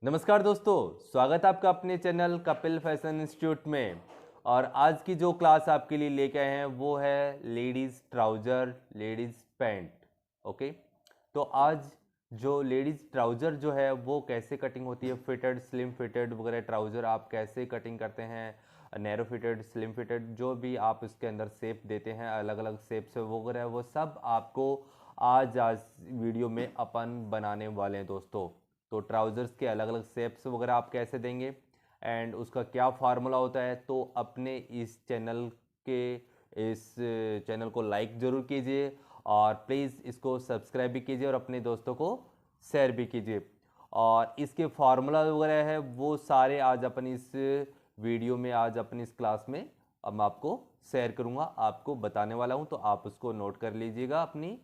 नमस्कार दोस्तों, स्वागत है आपका अपने चैनल कपिल फैशन इंस्टीट्यूट में। और आज की जो क्लास आपके लिए लेके आए हैं वो है ladies trouser, ladies pant. Okay, तो आज जो लेडीज़ ट्राउज़र जो है वो कैसे कटिंग होती है, फिटेड, स्लिम फिटेड वगैरह ट्राउज़र आप कैसे कटिंग करते हैं, नैरो फिटेड, स्लिम फिटेड, जो भी आप इसके अंदर शेप देते हैं, अलग अलग शेप से वगैरह, वो सब आपको आज वीडियो में अपन बनाने वाले हैं दोस्तों। तो ट्राउज़र्स के अलग अलग शेप्स वगैरह आप कैसे देंगे एंड उसका क्या फार्मूला होता है, तो अपने इस चैनल के इस चैनल को लाइक ज़रूर कीजिए और प्लीज़ इसको सब्सक्राइब भी कीजिए और अपने दोस्तों को शेयर भी कीजिए। और इसके फार्मूला वगैरह है वो सारे आज अपन इस वीडियो में, आज अपन इस क्लास में अब मैं आपको शेयर करूँगा, आपको बताने वाला हूँ। तो आप उसको नोट कर लीजिएगा अपनी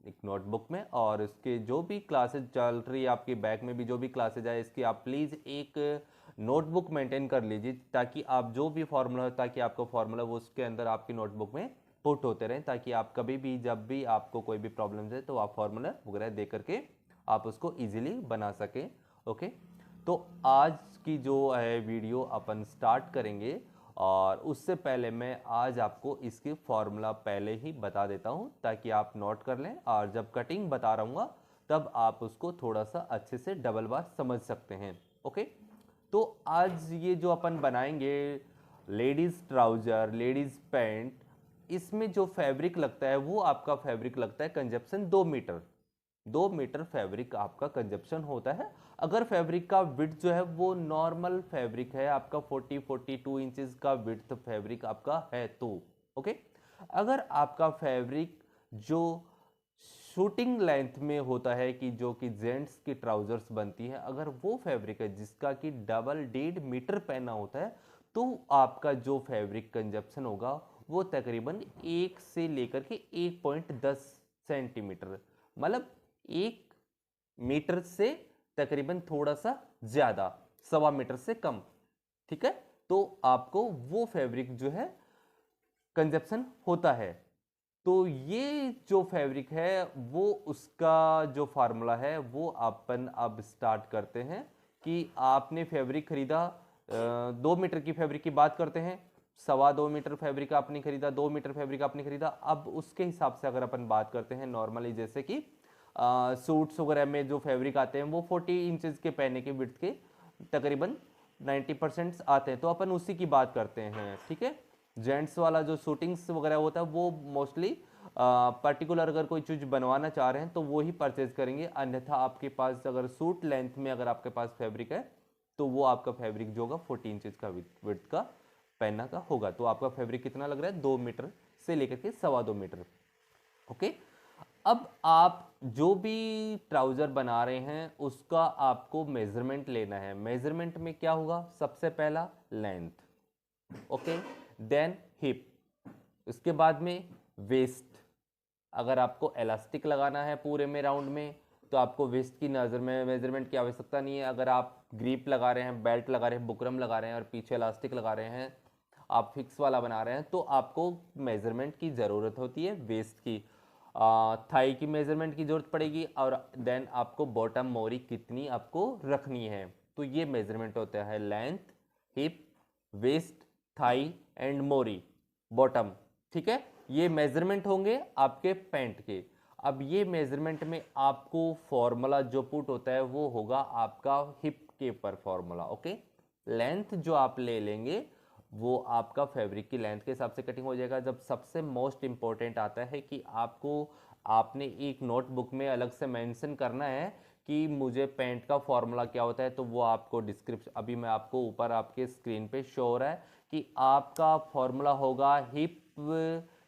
एक नोटबुक में। और इसके जो भी क्लासेज चल रही है आपकी बैक में भी जो भी क्लासेज है, इसकी आप प्लीज़ एक नोटबुक मेंटेन कर लीजिए, ताकि आप जो भी फार्मूला है, ताकि आपका फार्मूला वो उसके अंदर आपकी नोटबुक में पुट होते रहें, ताकि आप कभी भी जब भी आपको कोई भी प्रॉब्लम्स है तो आप फार्मूला वगैरह दे करके आप उसको इजीली बना सकें। ओके, तो आज की जो है वीडियो अपन स्टार्ट करेंगे। और उससे पहले मैं आज आपको इसकी फॉर्मूला पहले ही बता देता हूं, ताकि आप नोट कर लें और जब कटिंग बता रहूँगा तब आप उसको थोड़ा सा अच्छे से डबल बार समझ सकते हैं। ओके, तो आज ये जो अपन बनाएंगे लेडीज़ ट्राउज़र, लेडीज़ पैंट, इसमें जो फैब्रिक लगता है वो आपका फैब्रिक लगता है कंजप्शन 2 मीटर। 2 मीटर फैब्रिक आपका कंजप्शन होता है। अगर फैब्रिक का विड्थ जो है वो नॉर्मल फैब्रिक है आपका 42 इंचेस का विड्थ फैब्रिक आपका है तो ओके। अगर आपका फैब्रिक जो शूटिंग लेंथ में होता है, कि जो कि जेंट्स की ट्राउजर्स बनती है, अगर वो फैब्रिक है जिसका कि डबल 1.5 मीटर पहना होता है, तो आपका जो फैब्रिक कंजप्शन होगा वो तकरीबन 1 से लेकर के 1.10 सेंटीमीटर, मतलब 1 मीटर से तकरीबन थोड़ा सा ज़्यादा, 1.25 मीटर से कम। ठीक है, तो आपको वो फैब्रिक जो है कंजप्शन होता है। तो ये जो फैब्रिक है वो उसका जो फार्मूला है वो अपन अब स्टार्ट करते हैं। कि आपने फैब्रिक खरीदा, 2 मीटर की फैब्रिक की बात करते हैं, 2.25 मीटर फैब्रिक आपने खरीदा, 2 मीटर फैब्रिक आपने खरीदा। अब उसके हिसाब से अगर अपन बात करते हैं नॉर्मली, जैसे कि सूट्स वगैरह में जो फैब्रिक आते हैं वो 40 इंचेस के पहने के विड्थ के तकरीबन 90% आते हैं, तो अपन उसी की बात करते हैं। ठीक है, जेंट्स वाला जो शूटिंग्स वगैरह होता है वो मोस्टली पर्टिकुलर अगर कोई चीज़ बनवाना चाह रहे हैं तो वो ही परचेज करेंगे, अन्यथा आपके पास अगर सूट लेंथ में अगर आपके पास फैब्रिक है तो वो आपका फैब्रिक जो होगा 40 इंचेस का विड्थ का पहनना का होगा। तो आपका फैब्रिक कितना लग रहा है, 2 मीटर से लेकर के 2.25 मीटर। ओके, अब आप जो भी ट्राउज़र बना रहे हैं उसका आपको मेजरमेंट लेना है। मेजरमेंट में क्या होगा, सबसे पहला लेंथ, ओके, देन हिप, उसके बाद में वेस्ट। अगर आपको इलास्टिक लगाना है पूरे में राउंड में तो आपको वेस्ट की नज़र में मेजरमेंट की आवश्यकता नहीं है। अगर आप ग्रिप लगा रहे हैं, बेल्ट लगा रहे हैं, बुकरम लगा रहे हैं और पीछे इलास्टिक लगा रहे हैं, आप फिक्स वाला बना रहे हैं, तो आपको मेजरमेंट की ज़रूरत होती है वेस्ट की। थाई की मेजरमेंट की ज़रूरत पड़ेगी और देन आपको बॉटम मोरी कितनी आपको रखनी है। तो ये मेजरमेंट होता है length, hip, waist, thigh and मोरी, बॉटम। ठीक है, ये मेजरमेंट होंगे आपके पैंट के। अब ये मेजरमेंट में आपको फॉर्मूला जो पुट होता है वो होगा आपका हिप के पर फॉर्मूला। ओके, लेंथ जो आप ले लेंगे वो आपका फैब्रिक की लेंथ के हिसाब से कटिंग हो जाएगा। जब सबसे मोस्ट इंपॉर्टेंट आता है कि आपको, आपने एक नोटबुक में अलग से मेंशन करना है कि मुझे पैंट का फॉर्मूला क्या होता है, तो वो आपको डिस्क्रिप्शन, अभी मैं आपको ऊपर आपके स्क्रीन पे शो हो रहा है कि आपका फॉर्मूला होगा हिप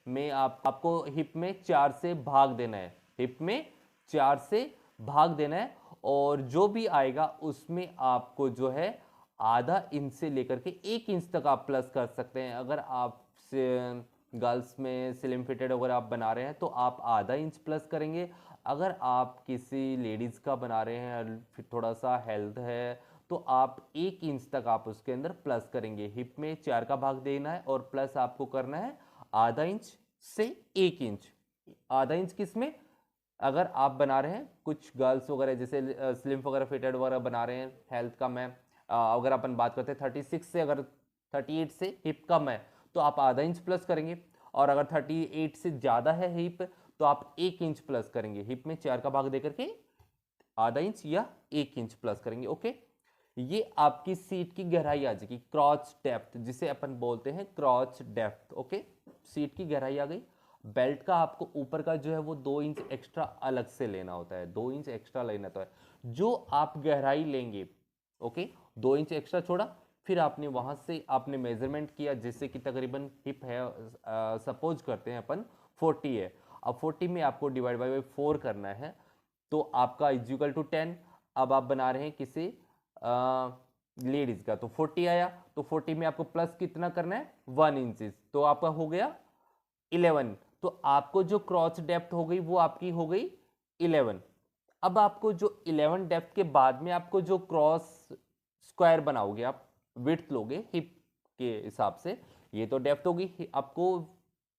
में, आपको हिप में 4 से भाग देना है, हिप में 4 से भाग देना है। और जो भी आएगा उसमें आपको जो है ½ इंच से लेकर के 1 इंच तक आप प्लस कर सकते हैं। अगर आप गर्ल्स में स्लिम फिटेड अगर आप बना रहे हैं तो आप ½ इंच प्लस करेंगे। अगर आप किसी लेडीज़ का बना रहे हैं, फिर थोड़ा सा हेल्थ है, तो आप 1 इंच तक आप उसके अंदर प्लस करेंगे। हिप में 4 का भाग देना है और प्लस आपको करना है ½ इंच से 1 इंच। ½ इंच किस में, अगर आप बना रहे हैं कुछ गर्ल्स वगैरह जैसे स्लिम वगैरह फिटेड वगैरह बना रहे हैं, हेल्थ कम है, अगर अपन बात करते हैं 36 से, अगर 38 से हिप कम है तो आप आधा इंच प्लस करेंगे, और अगर 38 से ज़्यादा है हिप तो आप 1 इंच प्लस करेंगे। हिप में 4 का भाग दे करके आधा इंच या 1 इंच प्लस करेंगे। ओके, ये आपकी सीट की गहराई आ जाएगी, क्रॉच डेप्थ जिसे अपन बोलते हैं क्रॉच डेप्थ। ओके, सीट की गहराई आ गई। बेल्ट का आपको ऊपर का जो है वो 2 इंच एक्स्ट्रा अलग से लेना होता है, 2 इंच एक्स्ट्रा लेना होता है जो आप गहराई लेंगे। ओके, 2 इंच एक्स्ट्रा छोड़ा, फिर आपने वहां से आपने मेजरमेंट किया, जैसे कि तकरीबन हिप है सपोज करते हैं अपन 40 है, अब 40 में आपको डिवाइड बाई 4 करना है, तो आपका इक्वल टू 10। अब आप बना रहे हैं किसी लेडीज का, तो 40 आया, तो 40 में आपको प्लस कितना करना है 1 इंच, तो आपका हो गया 11। तो आपको जो क्रॉच डेप्थ हो गई वो आपकी हो गई 11। अब आपको जो 11 डेप्थ के बाद में आपको जो क्रॉस स्क्वायर बनाओगे, आप विड्थ लोगे हिप के हिसाब से, ये तो डेप्थ होगी, आपको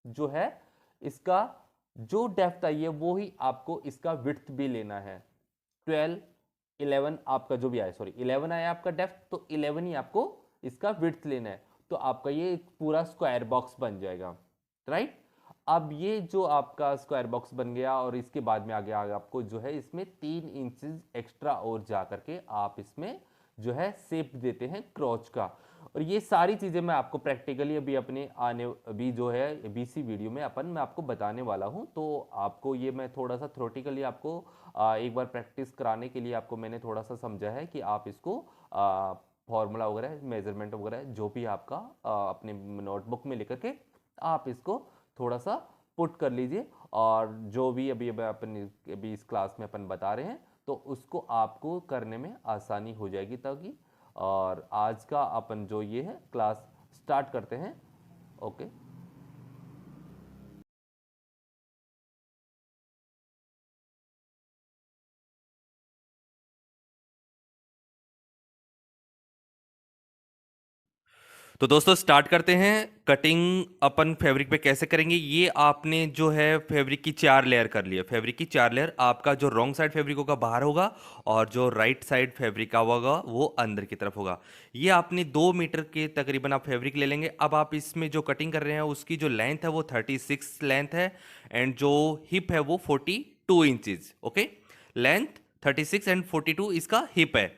जो है इसका जो डेप्थ आई है वो ही आपको इसका विड्थ भी लेना है। 12 11 आपका जो भी आया, सॉरी 11 आया आपका डेप्थ, तो 11 ही आपको इसका विड्थ लेना है, तो आपका ये पूरा स्क्वायर बॉक्स बन जाएगा। राइट, अब ये जो आपका स्क्वायर बॉक्स बन गया, और इसके बाद में आगे आपको जो है इसमें 3 इंचेस एक्स्ट्रा और जा करके आप इसमें जो है शेप देते हैं क्रॉच का। और ये सारी चीज़ें मैं आपको प्रैक्टिकली अभी अपने आने अभी जो है बीसी वीडियो में मैं आपको बताने वाला हूँ। तो आपको ये मैं थोड़ा सा थ्योरेटिकली आपको एक बार प्रैक्टिस कराने के लिए आपको मैंने थोड़ा सा समझा है कि आप इसको फॉर्मूला वगैरह मेजरमेंट वगैरह जो भी आपका अपने नोटबुक में लेकर के आप इसको थोड़ा सा पुट कर लीजिए, और जो भी अभी अपन अभी इस क्लास में अपन बता रहे हैं तो उसको आपको करने में आसानी हो जाएगी ताकि। और आज का अपन जो ये है क्लास स्टार्ट करते हैं। ओके, तो दोस्तों स्टार्ट करते हैं। कटिंग अपन फैब्रिक पे कैसे करेंगे, ये आपने जो है फैब्रिक की 4 लेयर कर लिया। फैब्रिक की 4 लेयर, आपका जो रॉन्ग साइड फैब्रिक होगा बाहर होगा, और जो राइट साइड फैब्रिक का होगा वो अंदर की तरफ होगा। ये आपने 2 मीटर के तकरीबन आप फैब्रिक ले लेंगे। अब आप इसमें जो कटिंग कर रहे हैं उसकी जो लेंथ है वो 36 लेंथ है, एंड जो हिप है वो 42 इंचेस। ओके, लेंथ 36 एंड 42 इसका हिप है।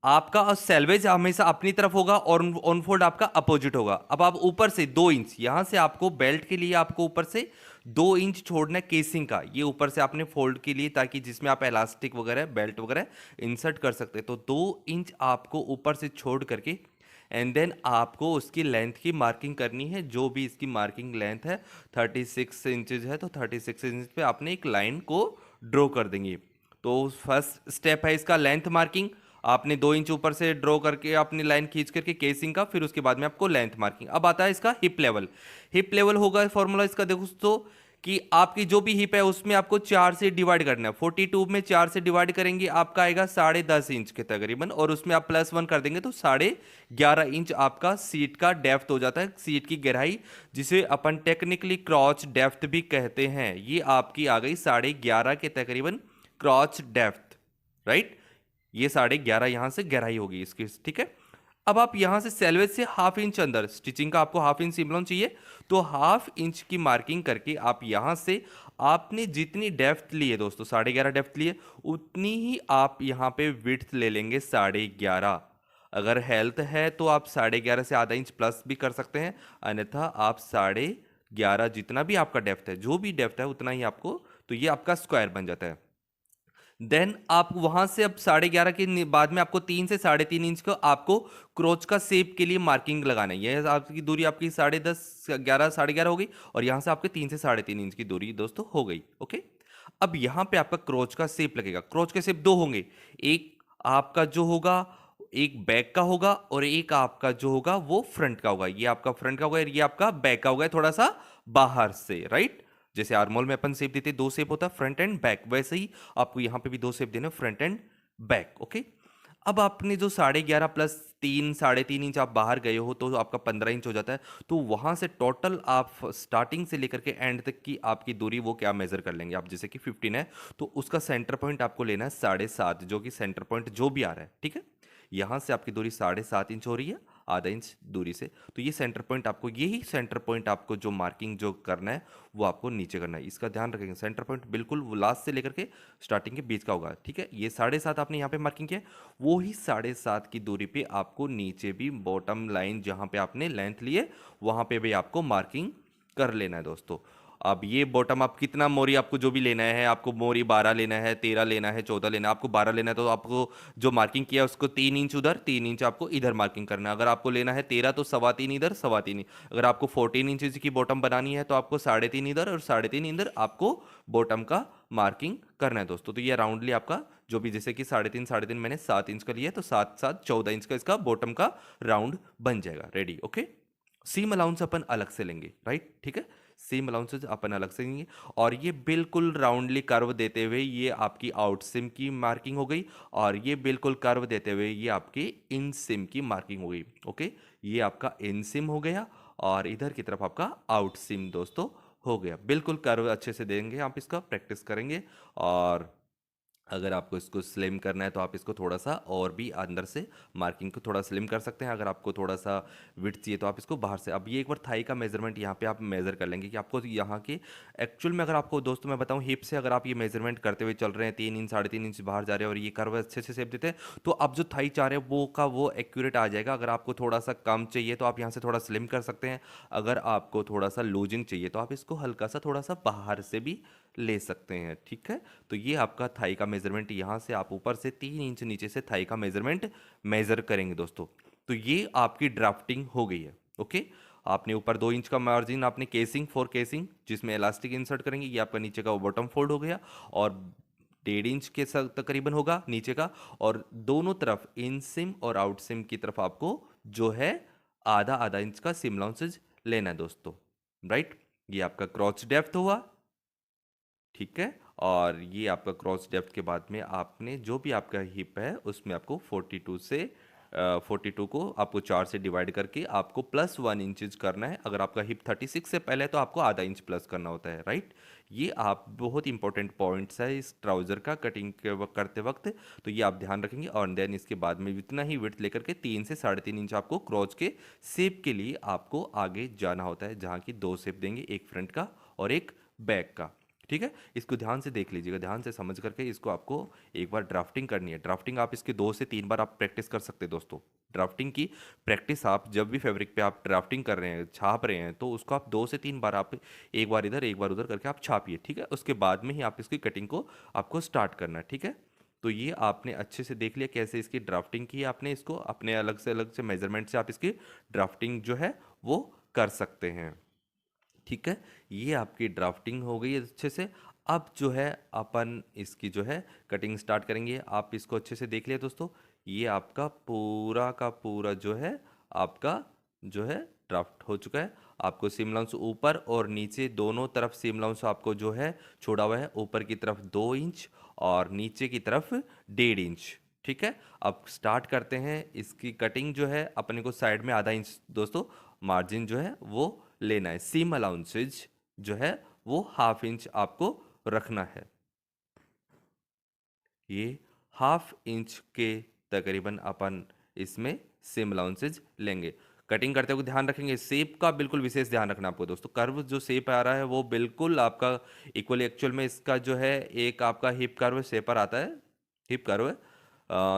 आपका सेल्वेज हमेशा अपनी तरफ होगा और ऑन फोल्ड आपका अपोजिट होगा। अब आप ऊपर से 2 इंच, यहां से आपको बेल्ट के लिए आपको ऊपर से 2 इंच छोड़ना है केसिंग का, ये ऊपर से आपने फोल्ड के लिए, ताकि जिसमें आप इलास्टिक वगैरह बेल्ट वगैरह इंसर्ट कर सकते हैं। तो 2 इंच आपको ऊपर से छोड़ करके, एंड देन आपको उसकी लेंथ की मार्किंग करनी है। जो भी इसकी मार्किंग लेंथ है 36 इंचेज है, तो 36 इंच पे आपने एक लाइन को ड्रॉ कर देंगे। तो फर्स्ट स्टेप है इसका लेंथ मार्किंग। आपने 2 इंच ऊपर से ड्रॉ करके अपनी लाइन खींच करके केसिंग का, फिर उसके बाद में आपको लेंथ मार्किंग। अब आता है इसका हिप लेवल। हिप लेवल होगा फॉर्मूला इसका, देखो दोस्तों, कि आपकी जो भी हिप है उसमें आपको 4 से डिवाइड करना है। 42 में 4 से डिवाइड करेंगे आपका आएगा 10.5 इंच के तकरीबन, और उसमें आप +1 कर देंगे तो 11.5 इंच आपका सीट का डेप्थ हो जाता है, सीट की गहराई, जिसे अपन टेक्निकली क्रॉच डेप्थ भी कहते हैं। ये आपकी आ गई 11.5 के तकरीबन क्रॉच डेप्थ। राइट, ये 11.5 यहां से गहराई होगी इसकी। ठीक है, अब आप यहां से सेल्वेज से ½ इंच अंदर, स्टिचिंग का आपको ½ इंच सिमलोन चाहिए, तो ½ इंच की मार्किंग करके आप यहां से आपने जितनी डेप्थ ली है दोस्तों, 11.5 डेप्थ ली है, उतनी ही आप यहां पे विड्थ ले लेंगे 11.5। अगर हेल्थ है तो आप 11.5 से आधा इंच प्लस भी कर सकते हैं, अन्यथा आप 11.5 जितना भी आपका डेप्थ है, जो भी डेप्थ है उतना ही आपको, तो ये आपका स्क्वायर बन जाता है। देन आप वहां से अब 11.5 के बाद में आपको 3 से 3.5 इंच का आपको क्रोच का शेप के लिए मार्किंग लगाना है। यह आपकी दूरी आपकी 10.5 11 11.5 हो गई, और यहां से आपके 3 से 3.5 इंच की दूरी दोस्तों हो गई। ओके, अब यहां पे आपका क्रोच का शेप लगेगा। क्रोच के शेप 2 होंगे, एक आपका जो होगा एक बैक का होगा, और एक आपका जो होगा वो फ्रंट का होगा। ये आपका फ्रंट का होगा, ये आपका बैक का होगा, थोड़ा सा बाहर से। राइट, जैसे आर्मोल में अपन शेप देते 2 शेप होता है फ्रंट एंड बैक, वैसे ही आपको यहां पे भी 2 शेप देने फ्रंट एंड बैक। ओके, अब आपने जो 11.5 प्लस 3 साढ़े 3 इंच आप बाहर गए हो तो आपका 15 इंच हो जाता है। तो वहां से टोटल आप स्टार्टिंग से लेकर के एंड तक की आपकी दूरी वो क्या मेजर कर लेंगे आप, जैसे कि 15 है तो उसका सेंटर पॉइंट आपको लेना है 7.5, जो कि सेंटर पॉइंट जो भी आ रहा है, ठीक है। यहां से आपकी दूरी 7.5 इंच हो रही है, आधा इंच दूरी से। तो ये सेंटर पॉइंट आपको, यही सेंटर पॉइंट आपको जो मार्किंग जो करना है वो आपको नीचे करना है। इसका ध्यान रखेंगे, सेंटर पॉइंट बिल्कुल वो लास्ट से लेकर के स्टार्टिंग के बीच का होगा, ठीक है। ये 7.5 आपने यहाँ पे मार्किंग किया है, वो ही 7.5 की दूरी पे आपको नीचे भी बॉटम लाइन जहाँ पे आपने लेंथ लिए वहाँ पे भी आपको मार्किंग कर लेना है दोस्तों। अब ये बॉटम आप कितना मोरी आपको जो भी लेना है, आपको मोरी 12 लेना है, 13 लेना है, 14 लेना है, आपको 12 लेना है तो आपको जो मार्किंग किया है उसको 3 इंच उधर, 3 इंच आपको इधर मार्किंग करना है। अगर आपको लेना है 13 तो 3.25 इधर, 3.25। अगर आपको 14 इंच की बॉटम बनानी है तो आपको 3.5 इधर और 3.5 इधर आपको बॉटम का मार्किंग करना है दोस्तों। तो ये राउंडली आपका जो भी, जैसे कि 3.5 मैंने 7 इंच का लिया है तो 7 7 14 इंच का इसका बॉटम का राउंड बन जाएगा। Ready, okay. सीम अलाउंस अपन अलग से लेंगे, राइट, ठीक है। सीम अलाउंसेस अपन अलग से लेंगे। और ये बिल्कुल राउंडली कर्व देते हुए ये आपकी आउट सिम की मार्किंग हो गई, और ये बिल्कुल कर्व देते हुए ये आपकी इन सिम की मार्किंग हो गई, ओके। ये आपका इन सिम हो गया और इधर की तरफ आपका आउट सिम दोस्तों हो गया। बिल्कुल कर्व अच्छे से देंगे, आप इसका प्रैक्टिस करेंगे। और अगर आपको इसको स्लिम करना है तो आप इसको थोड़ा सा और भी अंदर से मार्किंग को थोड़ा स्लिम कर सकते हैं। अगर आपको थोड़ा सा विड्थ चाहिए तो आप इसको बाहर से, अब ये एक बार थाई का मेजरमेंट यहाँ पे आप मेजर कर लेंगे कि आपको यहाँ के एक्चुअल में, अगर आपको दोस्तों मैं बताऊँ, हिप से अगर आप ये मेजरमेंट करते हुए चल रहे हैं 3 इंच 3.5 इंच बाहर जा रहे हैं और ये कर्व अच्छे से शेप देते हैं, तो आप जो थाई चाह रहे हैं वो का वो एक्यूरेट आ जाएगा। अगर आपको थोड़ा सा कम चाहिए तो आप यहाँ से थोड़ा स्लिम कर सकते हैं। अगर आपको थोड़ा सा लूजिंग चाहिए तो आप इसको हल्का सा थोड़ा सा बाहर से भी ले सकते हैं, ठीक है। तो ये आपका थाई का मेजरमेंट, यहाँ से आप ऊपर से 3 इंच नीचे से थाई का मेजरमेंट मेजर करेंगे दोस्तों। तो ये आपकी ड्राफ्टिंग हो गई है, ओके। आपने ऊपर 2 इंच का मार्जिन, आपने केसिंग फॉर केसिंग जिसमें इलास्टिक इंसर्ट करेंगे, ये आपका नीचे का बॉटम फोल्ड हो गया। और 1.5 इंच के तकरीबन होगा नीचे का। और दोनों तरफ इन सिम और आउट सिम की तरफ आपको जो है आधा आधा इंच का सिम अलाउंसेज लेना है दोस्तों, राइट। ये आपका क्रॉच डेप्थ हुआ, ठीक है। और ये आपका क्रॉस डेप्थ के बाद में आपने जो भी आपका हिप है उसमें आपको 42 से 42 को आपको 4 से डिवाइड करके आपको +1 इंचेस करना है। अगर आपका हिप 36 से पहले है तो आपको आधा इंच प्लस करना होता है, राइट। ये आप बहुत इंपॉर्टेंट पॉइंट्स है इस ट्राउज़र का कटिंग के करते वक्त। तो ये आप ध्यान रखेंगे। और देन इसके बाद में इतना ही विड्थ लेकर के 3 से 3.5 इंच आपको क्रॉच के शेप के लिए आपको आगे जाना होता है, जहाँ की 2 शेप देंगे, एक फ्रंट का और एक बैक का, ठीक है। इसको ध्यान से देख लीजिएगा, ध्यान से समझ करके इसको आपको एक बार ड्राफ्टिंग करनी है। ड्राफ्टिंग आप इसके 2 से 3 बार आप प्रैक्टिस कर सकते हैं दोस्तों। ड्राफ्टिंग की प्रैक्टिस आप जब भी फैब्रिक पे आप ड्राफ्टिंग कर रहे हैं, छाप रहे हैं, तो उसको आप 2 से 3 बार आप एक बार इधर एक बार उधर करके आप छापिए, ठीक है। उसके बाद में ही आप इसकी कटिंग को आपको स्टार्ट करना है, ठीक है। तो ये आपने अच्छे से देख लिया कैसे इसकी ड्राफ्टिंग की है। आपने इसको अपने अलग से मेजरमेंट से आप इसकी ड्राफ्टिंग जो है वो कर सकते हैं, ठीक है। ये आपकी ड्राफ्टिंग हो गई है अच्छे से। अब जो है अपन इसकी जो है कटिंग स्टार्ट करेंगे। आप इसको अच्छे से देख लिया दोस्तों। ये आपका पूरा का पूरा जो है आपका जो है ड्राफ्ट हो चुका है। आपको सीम अलाउंस ऊपर और नीचे दोनों तरफ सीम अलाउंस आपको जो है छोड़ा हुआ है। ऊपर की तरफ 2 इंच और नीचे की तरफ 1.5 इंच, ठीक है। अब स्टार्ट करते हैं इसकी कटिंग। जो है अपने को साइड में आधा इंच दोस्तों मार्जिन जो है वो लेना है। सीम अलाउंसेज जो है वो हाफ इंच आपको रखना है। ये हाफ इंच के तकरीबन अपन इसमें सीम अलाउंसेज लेंगे। कटिंग करते हुए ध्यान रखेंगे शेप का बिल्कुल विशेष ध्यान रखना आपको दोस्तों। कर्व जो शेप आ रहा है वो बिल्कुल आपका इक्वली, एक्चुअल में इसका जो है एक आपका हिप कर्व शेपर आता है, हिप कर्व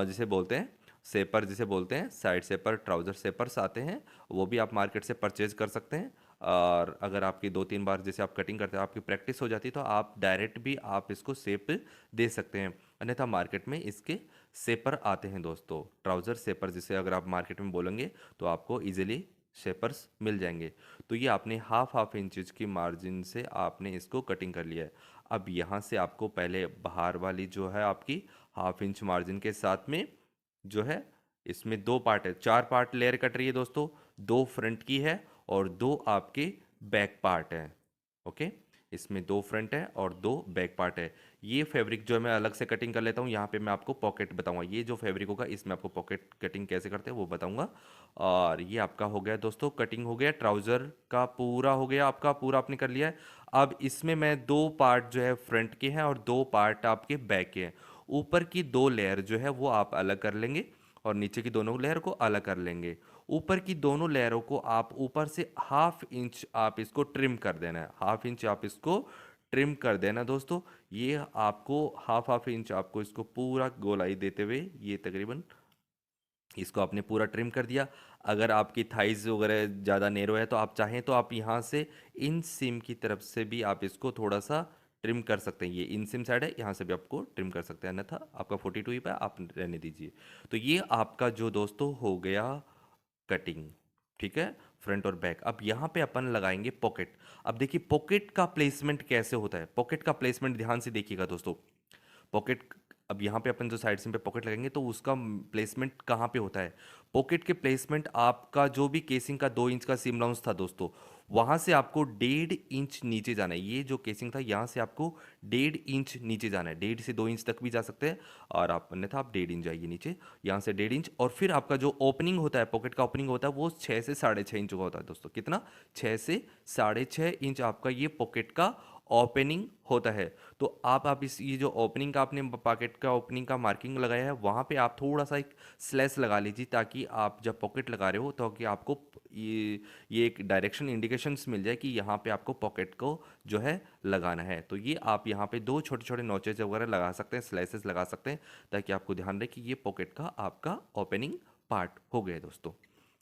जिसे बोलते हैं शेपर, जिसे बोलते हैं साइड शेपर, ट्राउज़र शेपर्स आते हैं, वो भी आप मार्केट से परचेज कर सकते हैं। और अगर आपकी 2 3 बार जैसे आप कटिंग करते हैं आपकी प्रैक्टिस हो जाती है तो आप डायरेक्ट भी आप इसको शेप दे सकते हैं। अन्यथा मार्केट में इसके शेपर आते हैं दोस्तों, ट्राउज़र शेपर जिसे अगर आप मार्केट में बोलेंगे तो आपको इजीली शेपर्स मिल जाएंगे। तो ये आपने हाफ हाफ इंचज की मार्जिन से आपने इसको कटिंग कर लिया है। अब यहाँ से आपको पहले बाहर वाली जो है आपकी हाफ इंच मार्जिन के साथ में जो है इसमें 2 पार्ट है, 4 पार्ट लेयर कट रही है दोस्तों। 2 फ्रंट की है और 2 आपके बैक पार्ट हैं, ओके। इसमें 2 फ्रंट है और 2 बैक पार्ट है। ये फैब्रिक जो है मैं अलग से कटिंग कर लेता हूँ, यहाँ पे मैं आपको पॉकेट बताऊंगा। ये जो फैब्रिक होगा इसमें आपको पॉकेट कटिंग कैसे करते हैं वो बताऊंगा। और ये आपका हो गया दोस्तों, कटिंग हो गया ट्राउज़र का, पूरा हो गया आपका, पूरा आपने कर लिया है। अब इसमें मैं 2 पार्ट जो है फ्रंट के हैं और 2 पार्ट आपके बैक के हैं। ऊपर की 2 लेयर जो है वो आप अलग कर लेंगे और नीचे की दोनों लेयर को अलग कर लेंगे। ऊपर की दोनों लेयरों को आप ऊपर से हाफ इंच आप इसको ट्रिम कर देना है, हाफ इंच आप इसको ट्रिम कर देना दोस्तों। ये आपको हाफ इंच आपको इसको पूरा गोलाई देते हुए ये तकरीबन इसको आपने पूरा ट्रिम कर दिया। अगर आपकी थाइज वगैरह ज़्यादा नैरो है तो आप चाहें तो आप यहाँ से इन सिम की तरफ से भी आप इसको थोड़ा सा ट्रिम कर सकते हैं। ये इन सिम साइड है, यहाँ से भी आपको ट्रिम कर सकते हैं, अन्यथा आपका 42 ही पे आप रहने दीजिए। तो ये आपका जो दोस्तों हो गया कटिंग, ठीक है, फ्रंट और बैक। अब यहाँ पे अपन लगाएंगे पॉकेट। अब देखिए पॉकेट का प्लेसमेंट कैसे होता है, पॉकेट का प्लेसमेंट ध्यान से देखिएगा दोस्तों। पॉकेट, अब यहाँ पे अपन जो साइड सिम पे पॉकेट लगाएंगे तो उसका प्लेसमेंट कहाँ पे होता है। पॉकेट के प्लेसमेंट आपका जो भी केसिंग का 2 इंच का सिम लाउंस था दोस्तों, वहाँ से आपको 1.5 इंच नीचे जाना है। ये जो केसिंग था यहाँ से आपको 1.5 इंच नीचे जाना है, 1.5 से 2 इंच तक भी जा सकते हैं, और आप अन्यथा आप 1.5 इंच जाइए नीचे, यहाँ से 1.5 इंच। और फिर आपका जो ओपनिंग होता है, पॉकेट का ओपनिंग होता है वो 6 से 6.5 इंच का होता है दोस्तों। कितना? 6 से 6.5 इंच आपका ये पॉकेट का ओपनिंग होता है। तो आप इस ये जो ओपनिंग का आपने पॉकेट का ओपनिंग का मार्किंग लगाया है वहाँ पे आप थोड़ा सा एक स्लैश लगा लीजिए, ताकि आप जब पॉकेट लगा रहे हो तो कि आपको ये एक डायरेक्शन इंडिकेशंस मिल जाए कि यहाँ पे आपको पॉकेट को जो है लगाना है। तो ये आप यहाँ पे 2 छोटे छोटे नोचेज वगैरह लगा सकते हैं, स्लाइसेस लगा सकते हैं, ताकि आपको ध्यान रहे कि ये पॉकेट का आपका ओपनिंग पार्ट हो गया है दोस्तों।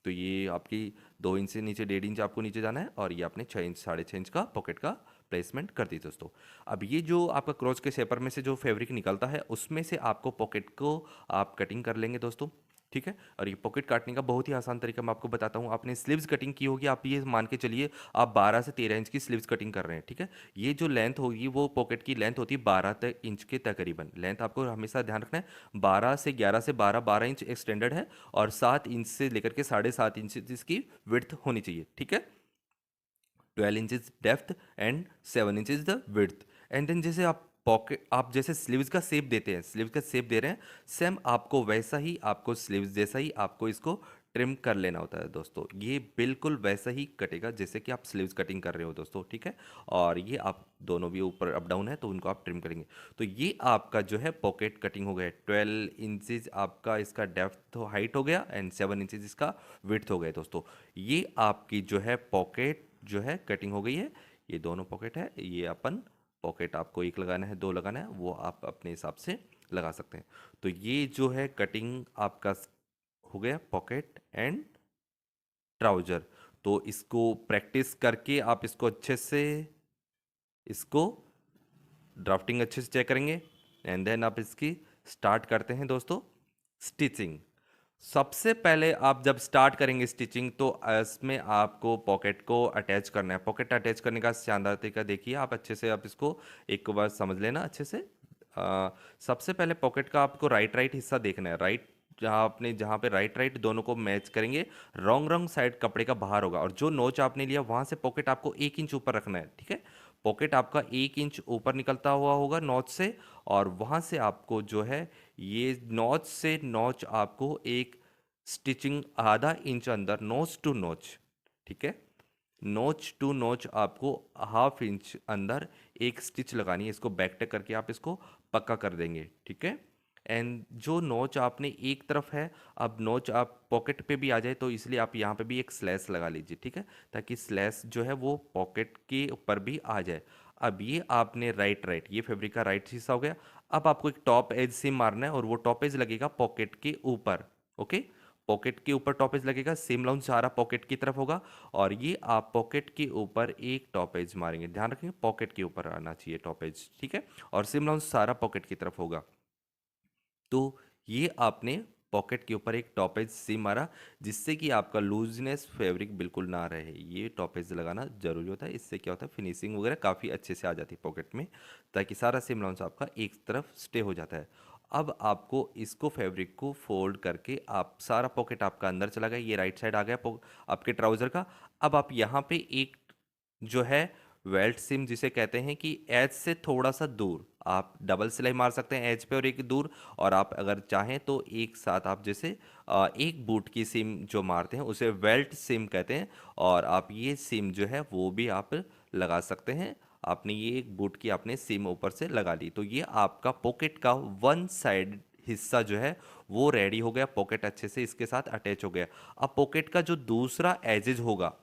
तो ये आपकी 2 इंच से नीचे 1.5 इंच आपको नीचे जाना है, और ये आपने 6 इंच 6.5 इंच का पॉकेट का प्लेसमेंट कर दी दोस्तों। अब ये जो आपका क्रॉच के शेपर में से जो फैब्रिक निकलता है उसमें से आपको पॉकेट को आप कटिंग कर लेंगे दोस्तों, ठीक है। और ये पॉकेट काटने का बहुत ही आसान तरीका मैं आपको बताता हूँ। आपने स्लीव्स कटिंग की होगी, आप ये मान के चलिए आप 12 से 13 इंच की स्लीव्स कटिंग कर रहे हैं, ठीक है। ये जो लेंथ होगी वो पॉकेट की लेंथ होती है 12 इंच के तकरीबन। लेंथ आपको हमेशा ध्यान रखना है, 12 से 11 से 12 इंच एक स्टैंडर्ड है, और 7 इंच से लेकर के 7.5 इंच इसकी विड्थ होनी चाहिए, ठीक है। 12 inches depth and 7 inches the width. And then जैसे आप पॉकेट, आप जैसे स्लीव्स का शेप देते हैं, स्लीव्स का शेप दे रहे हैं, सेम आपको वैसा ही आपको स्लीव्स जैसा ही आपको इसको ट्रिम कर लेना होता है दोस्तों। ये बिल्कुल वैसा ही कटेगा जैसे कि आप स्लीव्स कटिंग कर रहे हो दोस्तों, ठीक है। और ये आप दोनों भी ऊपर अप डाउन है तो उनको आप ट्रिम करेंगे। तो ये आपका जो है पॉकेट कटिंग हो गया। 12 इंचज आपका इसका डेप्थ हाइट हो गया एंड 7 इंचज इसका विड्थ हो गया दोस्तों। ये आपकी जो है पॉकेट जो है कटिंग हो गई है। ये दोनों पॉकेट है, ये अपन पॉकेट आपको एक लगाना है, 2 लगाना है, वो आप अपने हिसाब से लगा सकते हैं। तो ये जो है कटिंग आपका हो गया पॉकेट एंड ट्राउजर। तो इसको प्रैक्टिस करके आप इसको अच्छे से इसको ड्राफ्टिंग अच्छे से चेक करेंगे, एंड देन आप इसकी स्टार्ट करते हैं दोस्तों स्टिचिंग। सबसे पहले आप जब स्टार्ट करेंगे स्टिचिंग तो इसमें आपको पॉकेट को अटैच करना है। पॉकेट अटैच करने का शानदार तरीका देखिए, आप अच्छे से आप इसको एक बार समझ लेना अच्छे से। सबसे पहले पॉकेट का आपको राइट हिस्सा देखना है। राइट, जहाँ पे राइट दोनों को मैच करेंगे, रॉन्ग साइड कपड़े का बाहर होगा, और जो नोच आपने लिया वहाँ से पॉकेट आपको 1 इंच ऊपर रखना है, ठीक है। पॉकेट आपका 1 इंच ऊपर निकलता हुआ होगा नोच से, और वहाँ से आपको जो है ये नोच से नोच आपको एक स्टिचिंग आधा इंच अंदर, नोच टू नोच, ठीक है, नोच टू नोच आपको हाफ इंच अंदर एक स्टिच लगानी है। इसको बैक टेक करके आप इसको पक्का कर देंगे, ठीक है। एंड जो नोच आपने एक तरफ है, अब नोच आप पॉकेट पे भी आ जाए तो इसलिए आप यहाँ पे भी एक स्लैश लगा लीजिए, ठीक है, ताकि स्लैश जो है वो पॉकेट के ऊपर भी आ जाए। अब ये आपने राइट ये फैब्रिक का राइट हिस्सा हो गया। अब आपको एक टॉप एज से मारना है, और वो टॉप एज लगेगा पॉकेट के ऊपर, ओके। पॉकेट के ऊपर टॉप एज लगेगा, सेम लाउंज सारा पॉकेट की तरफ होगा, और ये आप पॉकेट के ऊपर एक टॉप एज मारेंगे। ध्यान रखेंगे पॉकेट के ऊपर आना चाहिए टॉप एज, ठीक है, और सेम लाउंज सारा पॉकेट की तरफ होगा। तो ये आपने पॉकेट के ऊपर एक टॉपेज सीम मारा, जिससे कि आपका लूजनेस फैब्रिक बिल्कुल ना रहे। ये टॉपेज लगाना जरूरी होता है, इससे क्या होता है फिनिशिंग वगैरह काफ़ी अच्छे से आ जाती है पॉकेट में, ताकि सारा सीम लाउंस आपका एक तरफ स्टे हो जाता है। अब आपको इसको फैब्रिक को फोल्ड करके आप सारा पॉकेट आपका अंदर चला गया, ये राइट साइड आ गया आपके ट्राउज़र का। अब आप यहाँ पे एक जो है वेल्ट सीम जिसे कहते हैं कि एज से थोड़ा सा दूर आप डबल सिलाई मार सकते हैं एज पे और एक दूर, और आप अगर चाहें तो एक साथ आप जैसे एक बूट की सीम जो मारते हैं उसे वेल्ट सीम कहते हैं, और आप ये सीम जो है वो भी आप लगा सकते हैं। आपने ये एक बूट की आपने सीम ऊपर से लगा ली, तो ये आपका पॉकेट का वन साइड हिस्सा जो है वो रेडी हो गया, पॉकेट अच्छे से इसके साथ अटैच हो गया। अब पॉकेट का जो दूसरा एजेज होगा,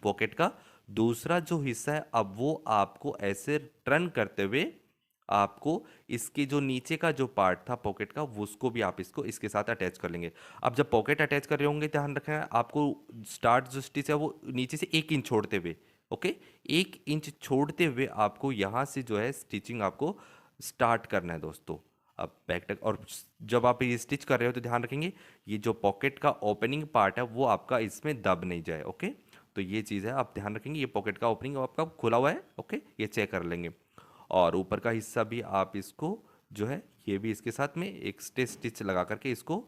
पॉकेट का दूसरा जो हिस्सा है, अब वो आपको ऐसे टर्न करते हुए आपको इसके जो नीचे का जो पार्ट था पॉकेट का उसको भी आप इसको इसके साथ अटैच कर लेंगे। अब जब पॉकेट अटैच कर रहे होंगे ध्यान रखना है आपको, स्टार्ट जो स्टिच है वो नीचे से 1 इंच छोड़ते हुए, ओके, 1 इंच छोड़ते हुए आपको यहाँ से जो है स्टिचिंग आपको स्टार्ट करना है दोस्तों। अब बैक तक, और जब आप ये स्टिच कर रहे हो तो ध्यान रखेंगे ये जो पॉकेट का ओपनिंग पार्ट है वो आपका इसमें दब नहीं जाए, ओके। तो ये चीज़ है, आप ध्यान रखेंगे ये पॉकेट का ओपनिंग आपका खुला हुआ है, ओके, ये चेक कर लेंगे। और ऊपर का हिस्सा भी आप इसको जो है ये भी इसके साथ में एक स्टिच लगा करके इसको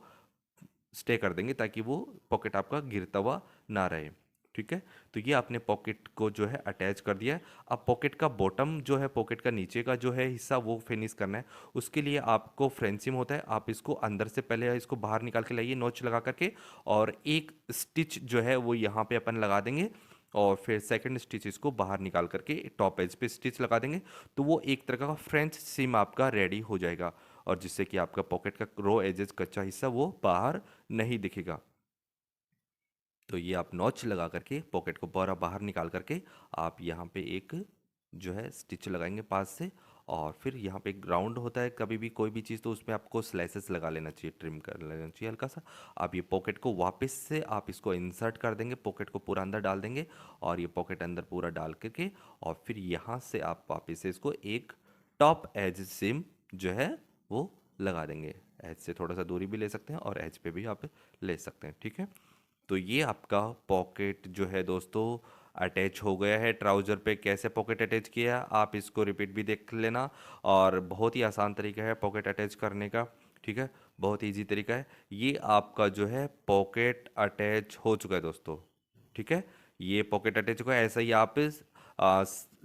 स्टे कर देंगे ताकि वो पॉकेट आपका गिरता हुआ ना रहे, ठीक है। तो ये आपने पॉकेट को जो है अटैच कर दिया है। अब पॉकेट का बॉटम जो है, पॉकेट का नीचे का जो है हिस्सा वो फिनिश करना है। उसके लिए आपको फ्रेंचिंग होता है, आप इसको अंदर से पहले इसको बाहर निकाल के लाइए नोच लगा करके, और एक स्टिच जो है वो यहाँ पे अपन लगा देंगे, और फिर सेकंड स्टिच इसको बाहर निकाल करके टॉप एज पे स्टिच लगा देंगे। तो वो एक तरह का फ्रेंच सीम आपका रेडी हो जाएगा, और जिससे कि आपका पॉकेट का रो एजेस कच्चा हिस्सा वो बाहर नहीं दिखेगा। तो ये आप नॉच लगा करके पॉकेट को पूरा बाहर निकाल करके आप यहाँ पे एक जो है स्टिच लगाएंगे पास से, और फिर यहाँ पे एक राउंड होता है कभी भी कोई भी चीज़, तो उसमें आपको स्लाइसेस लगा लेना चाहिए, ट्रिम कर लेना चाहिए हल्का सा। आप ये पॉकेट को वापस से आप इसको इंसर्ट कर देंगे, पॉकेट को पूरा अंदर डाल देंगे, और ये पॉकेट अंदर पूरा डाल करके, और फिर यहाँ से आप वापस से इसको एक टॉप एज सिम जो है वो लगा देंगे। एज से थोड़ा सा दूरी भी ले सकते हैं और एज पे भी आप ले सकते हैं, ठीक है। तो ये आपका पॉकेट जो है दोस्तों अटैच हो गया है ट्राउज़र पे। कैसे पॉकेट अटैच किया आप इसको रिपीट भी देख लेना, और बहुत ही आसान तरीका है पॉकेट अटैच करने का, ठीक है, बहुत इजी तरीका है। ये आपका जो है पॉकेट अटैच हो चुका है दोस्तों, ठीक है। ये पॉकेट अटैच हुआ है, ऐसा ही आप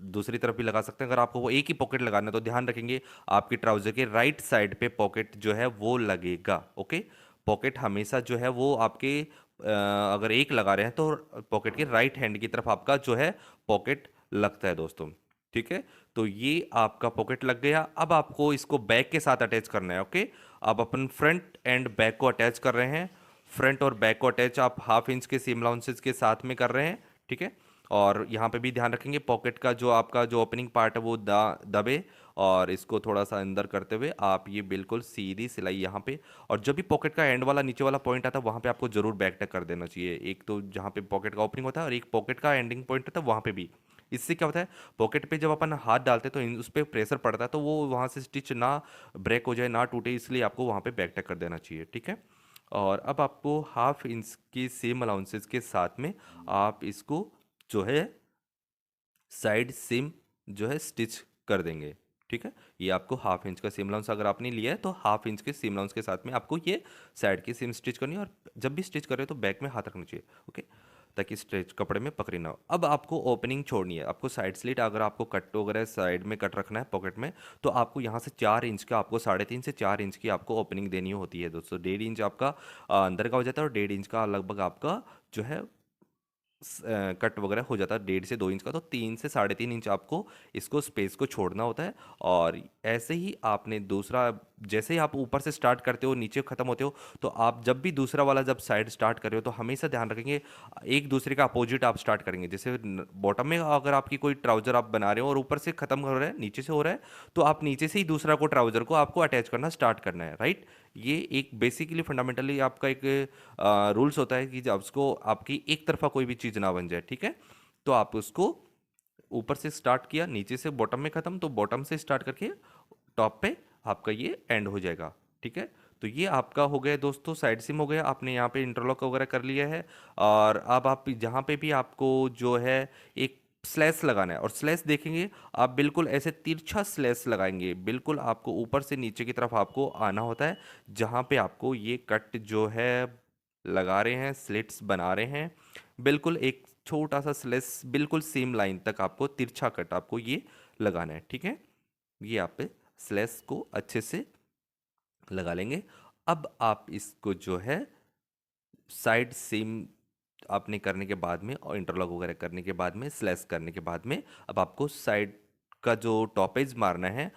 दूसरी तरफ भी लगा सकते हैं। अगर आपको वो एक ही पॉकेट लगाना है तो ध्यान रखेंगे आपकी ट्राउज़र के राइट साइड पे पॉकेट जो है वो लगेगा, ओके। पॉकेट हमेशा जो है वो आपके अगर एक लगा रहे हैं तो पॉकेट के राइट हैंड की तरफ आपका जो है पॉकेट लगता है दोस्तों, ठीक है। तो ये आपका पॉकेट लग गया। अब आपको इसको बैक के साथ अटैच करना है, ओके। अब अपन फ्रंट एंड बैक को अटैच कर रहे हैं। फ्रंट और बैक को अटैच आप 1/2 इंच के सीम अलाउंसेस के साथ में कर रहे हैं, ठीक है। और यहाँ पे भी ध्यान रखेंगे पॉकेट का जो आपका जो ओपनिंग पार्ट है वो दबे, और इसको थोड़ा सा अंदर करते हुए आप ये बिल्कुल सीधी सिलाई यहाँ पे, और जब भी पॉकेट का एंड वाला नीचे वाला पॉइंट आता है वहाँ पे आपको जरूर बैक टक कर देना चाहिए। एक तो जहाँ पे पॉकेट का ओपनिंग होता है और एक पॉकेट का एंडिंग पॉइंट होता है वहाँ पे भी। इससे क्या होता है पॉकेट पे जब अपन हाथ डालते हैं तो उस पर प्रेशर पड़ता है, तो वो वहाँ से स्टिच ना ब्रेक हो जाए ना टूटे, इसलिए आपको वहाँ पे बैक टक कर देना चाहिए, ठीक है। और अब आपको 1/2 इंच की सेम अलाउंसेस के साथ में आप इसको जो है साइड सिम जो है स्टिच कर देंगे, ठीक है। ये आपको 1/2 इंच का सिम अलाउंस अगर आपने लिया है तो 1/2 इंच के सिम अलाउंस के साथ में आपको ये साइड की सिम स्टिच करनी है, और जब भी स्टिच कर रहे हो तो बैक में हाथ रखना चाहिए, ओके, ताकि स्ट्रेच कपड़े में पकड़ी ना हो। अब आपको ओपनिंग छोड़नी है, आपको साइड स्लिट अगर आपको कट वगैरह साइड में कट रखना है पॉकेट में, तो आपको यहाँ से 4 इंच का आपको 3.5 से 4 इंच की आपको ओपनिंग देनी होती है दोस्तों। 1.5 इंच आपका अंदर का हो जाता है, और 1.5 इंच का लगभग आपका जो है कट वगैरह हो जाता है 1.5 से 2 इंच का, तो 3 से 3.5 इंच आपको इसको स्पेस को छोड़ना होता है। और ऐसे ही आपने दूसरा, जैसे ही आप ऊपर से स्टार्ट करते हो नीचे ख़त्म होते हो, तो आप जब भी दूसरा वाला जब साइड स्टार्ट कर रहे हो तो हमेशा ध्यान रखेंगे एक दूसरे का अपोजिट आप स्टार्ट करेंगे। जैसे बॉटम में अगर आपकी कोई ट्राउज़र आप बना रहे हो और ऊपर से ख़त्म हो रहा है नीचे से हो रहा है, तो आप नीचे से ही दूसरा को ट्राउज़र को आपको अटैच करना स्टार्ट करना है, राइट। ये एक बेसिकली फंडामेंटली आपका एक रूल्स होता है कि जब उसको आपकी एक तरफा कोई भी चीज़ ना बन जाए, ठीक है। तो आप उसको ऊपर से स्टार्ट किया नीचे से बॉटम में ख़त्म, तो बॉटम से स्टार्ट करके टॉप पे आपका ये एंड हो जाएगा, ठीक है। तो ये आपका हो गया दोस्तों साइड सिम हो गया, आपने यहाँ पे इंटरलॉक वगैरह कर लिया है। और अब आप जहाँ पे भी आपको जो है एक स्लैश लगाना है, और स्लैश देखेंगे आप बिल्कुल ऐसे तिरछा स्लैश लगाएंगे, बिल्कुल आपको ऊपर से नीचे की तरफ आपको आना होता है, जहाँ पे आपको ये कट जो है लगा रहे हैं, स्लिट्स बना रहे हैं, बिल्कुल एक छोटा सा स्लेस बिल्कुल सेम लाइन तक आपको तिरछा कट आपको ये लगाना है, ठीक है। ये आप पे स्लेस को अच्छे से लगा लेंगे। अब आप इसको जो है साइड सेम आपने करने के बाद में और इंटरलॉक वगैरह करने के बाद में स्लैश करने के बाद में अब आपको साइड का जो टॉपेज मारना है,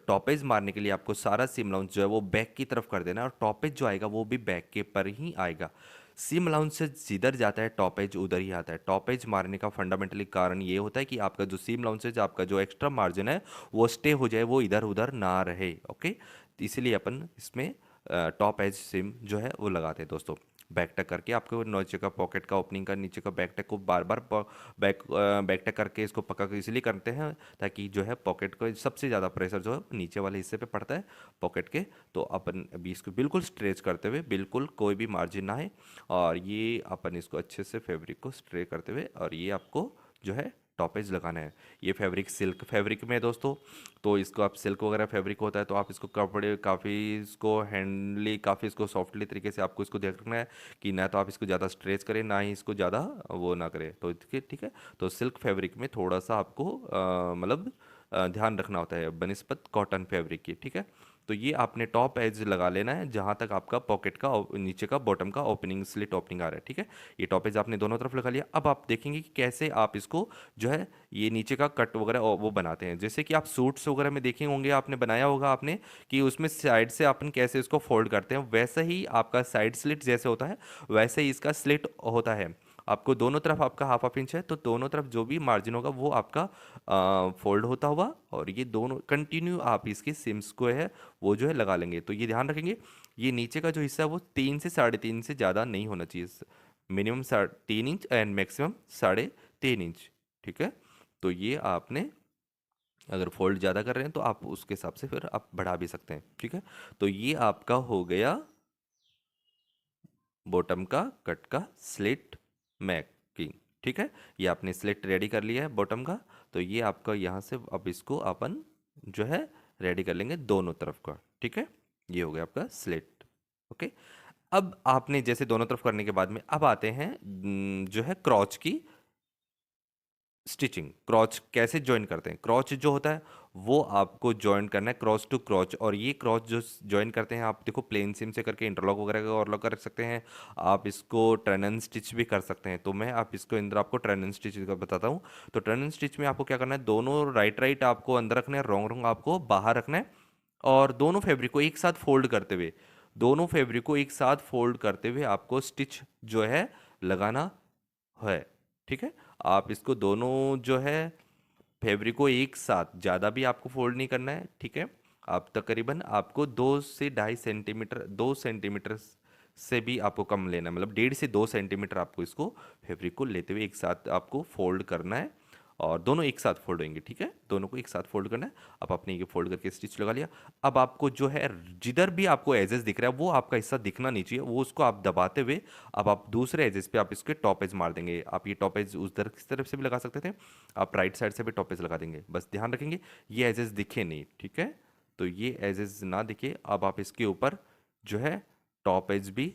टॉपेज मारने के लिए आपको सारा सीम अलाउंस जो है वो बैक की तरफ कर देना है और टॉपेज जो आएगा वो भी बैक के पर ही आएगा। सीम अलाउंस से जिधर जाता है टॉपेज उधर ही आता है। टॉपेज मारने का फंडामेंटली कारण ये होता है कि आपका जो सीम अलाउंसेज आपका जो एक्स्ट्रा मार्जिन है वो स्टे हो जाए, वो इधर उधर ना रहे, ओके। तो इसीलिए अपन इसमें टॉप एज सिम जो है वो लगाते हैं दोस्तों। बैक टक करके आपको नीचे का पॉकेट का ओपनिंग का नीचे का बैक टक को बार बार बैक टक करके इसको पका के इसलिए करते हैं ताकि जो है पॉकेट को सबसे ज़्यादा प्रेशर जो है नीचे वाले हिस्से पे पड़ता है पॉकेट के। तो अपन अभी इसको बिल्कुल स्ट्रेच करते हुए, बिल्कुल कोई भी मार्जिन ना है, और ये अपन इसको अच्छे से फैब्रिक को स्ट्रे करते हुए और ये आपको जो है टॉपेज लगाना है। ये फैब्रिक सिल्क फैब्रिक में है दोस्तों, तो इसको आप सिल्क वगैरह फैब्रिक होता है तो आप इसको कपड़े काफ़ी इसको हैंडली काफ़ी इसको सॉफ्टली तरीके से आपको इसको देखना है कि ना तो आप इसको ज़्यादा स्ट्रेच करें ना ही इसको ज़्यादा वो ना करें। तो ठीक है, तो सिल्क फैब्रिक में थोड़ा सा आपको मतलब ध्यान रखना होता है बनिस्पत कॉटन फैब्रिक की, ठीक है। तो ये आपने टॉप एज लगा लेना है जहाँ तक आपका पॉकेट का नीचे का बॉटम का ओपनिंग स्लिट ओपनिंग आ रहा है, ठीक है। ये टॉप एज आपने दोनों तरफ लगा लिया। अब आप देखेंगे कि कैसे आप इसको जो है ये नीचे का कट वगैरह वो बनाते हैं। जैसे कि आप सूट्स वगैरह में देखे होंगे, आपने बनाया होगा आपने कि उसमें साइड से अपन कैसे इसको फोल्ड करते हैं, वैसे ही आपका साइड स्लिट जैसे होता है वैसे ही इसका स्लिट होता है। आपको दोनों तरफ आपका हाफ हाफ इंच है तो दोनों तरफ जो भी मार्जिन होगा वो आपका फोल्ड होता हुआ, और ये दोनों कंटिन्यू आप इसके सिम्स को है वो जो है लगा लेंगे। तो ये ध्यान रखेंगे ये नीचे का जो हिस्सा है वो 3 से 3.5 से ज़्यादा नहीं होना चाहिए। Minimum 3 inch and maximum 3.5 inch, ठीक है। तो ये आपने अगर फोल्ड ज़्यादा कर रहे हैं तो आप उसके हिसाब से फिर आप बढ़ा भी सकते हैं, ठीक है। तो ये आपका हो गया बॉटम का कट का स्लिट मैकिंग, ठीक है। ये आपने स्लिट रेडी कर लिया है बॉटम का। तो ये आपका यहाँ से अब इसको अपन जो है रेडी कर लेंगे दोनों तरफ का, ठीक है। ये हो गया आपका स्लिट, ओके। अब आपने जैसे दोनों तरफ करने के बाद में अब आते हैं जो है क्रॉच की स्टिचिंग। क्रॉच कैसे ज्वाइन करते हैं, क्रॉच जो होता है वो आपको ज्वाइन करना है क्रॉच टू क्रॉच, और ये क्रॉच जो ज्वाइन करते हैं आप देखो प्लेन सिम से करके इंटरलॉक वगैरह का और लॉक कर सकते हैं। आप इसको टर्न एंड स्टिच भी कर सकते हैं। तो मैं आप इसको अंदर आपको टर्न एंड स्टिच का बताता हूँ। तो टर्न एंड स्टिच में आपको क्या करना है, दोनों राइट राइट आपको अंदर रखना है, रॉन्ग रॉन्ग आपको बाहर रखना है, और दोनों फैब्रिक को एक साथ फोल्ड करते हुए, दोनों फैब्रिक को एक साथ फोल्ड करते हुए आपको स्टिच जो है लगाना है, ठीक है। आप इसको दोनों जो है फैब्रिक को एक साथ, ज़्यादा भी आपको फोल्ड नहीं करना है, ठीक है। आप तकरीबन आपको 2 से 2.5 सेंटीमीटर, 2 सेंटीमीटर से भी आपको कम लेना है, मतलब 1.5 से 2 सेंटीमीटर आपको इसको फैब्रिक को लेते हुए एक साथ आपको फोल्ड करना है, और दोनों एक साथ फोल्ड होंगे, ठीक है। दोनों को एक साथ फोल्ड करना है। अब आपने ये फोल्ड करके स्टिच लगा लिया। अब आपको जो है जिधर भी आपको एजेस दिख रहा है वो आपका हिस्सा दिखना नहीं चाहिए, वो उसको आप दबाते हुए अब आप दूसरे एजेस पे आप इसके टॉप एज मार देंगे। आप ये टॉप एज उस तरफ से भी लगा सकते थे, आप राइट साइड से भी टॉप एज लगा देंगे। बस ध्यान रखेंगे ये एजेस दिखे नहीं, ठीक है। तो ये एजेस ना दिखे, अब आप इसके ऊपर जो है टॉप एज भी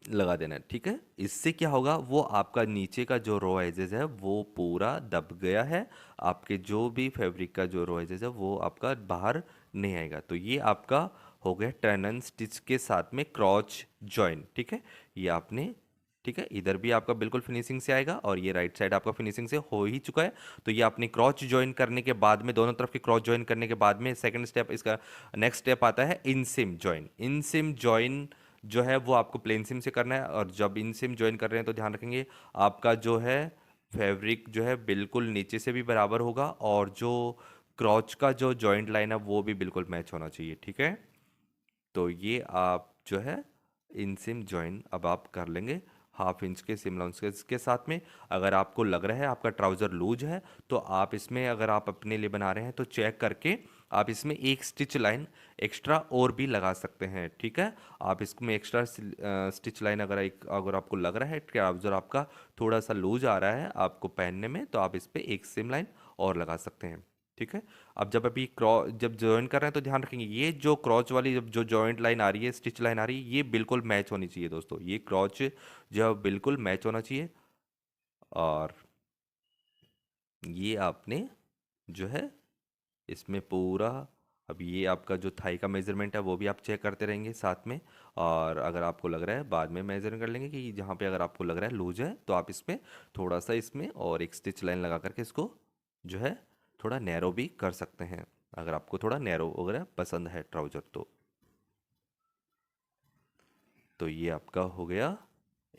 लगा देना है, ठीक है। इससे क्या होगा, वो आपका नीचे का जो रो एजेस है वो पूरा दब गया है, आपके जो भी फैब्रिक का जो रो एजेस है वो आपका बाहर नहीं आएगा। तो ये आपका हो गया टर्न एंड स्टिच के साथ में क्रॉच जॉइन, ठीक है। ये आपने, ठीक है, इधर भी आपका बिल्कुल फिनिशिंग से आएगा और ये राइट साइड आपका फिनिशिंग से हो ही चुका है। तो ये आपने क्रॉच ज्वाइन करने के बाद में, दोनों तरफ के क्रॉच ज्वाइन करने के बाद में सेकंड स्टेप, इसका नेक्स्ट स्टेप आता है इन सिम ज्वाइन। इन सिम ज्वाइन जो है वो आपको प्लेन सिम से करना है, और जब इन सिम ज्वाइन कर रहे हैं तो ध्यान रखेंगे आपका जो है फैब्रिक जो है बिल्कुल नीचे से भी बराबर होगा, और जो क्रॉच का जो जॉइंट लाइन है वो भी बिल्कुल मैच होना चाहिए, ठीक है। तो ये आप जो है इन सिम ज्वाइन अब आप कर लेंगे हाफ इंच के सिम अलाउंस के साथ में। अगर आपको लग रहा है आपका ट्राउज़र लूज है तो आप इसमें, अगर आप अपने लिए बना रहे हैं तो चेक करके आप इसमें एक स्टिच लाइन एक्स्ट्रा और भी लगा सकते हैं, ठीक है। आप इसमें एक्स्ट्रा स्टिच लाइन अगर आपको लग रहा है ट्राउज़र आपका थोड़ा सा लूज आ रहा है आपको पहनने में, तो आप इस पर एक सिम लाइन और लगा सकते हैं, ठीक है। अब जब अभी क्रॉस जब जॉइन कर रहे हैं तो ध्यान रखेंगे ये जो क्रॉच वाली जब जो जॉइंट लाइन आ रही है, स्टिच लाइन आ रही है, ये बिल्कुल मैच होनी चाहिए दोस्तों। ये क्रॉच जो है बिल्कुल मैच होना चाहिए। और ये आपने जो है इसमें पूरा, अब ये आपका जो थाई का मेजरमेंट है वो भी आप चेक करते रहेंगे साथ में। और अगर आपको लग रहा है बाद में मेजर कर लेंगे कि जहाँ पे अगर आपको लग रहा है लूज है तो आप इसमें थोड़ा सा इसमें और एक स्टिच लाइन लगा करके इसको जो है थोड़ा नैरो भी कर सकते हैं, अगर आपको थोड़ा नैरो वगैरह पसंद है ट्राउज़र तो ये आपका हो गया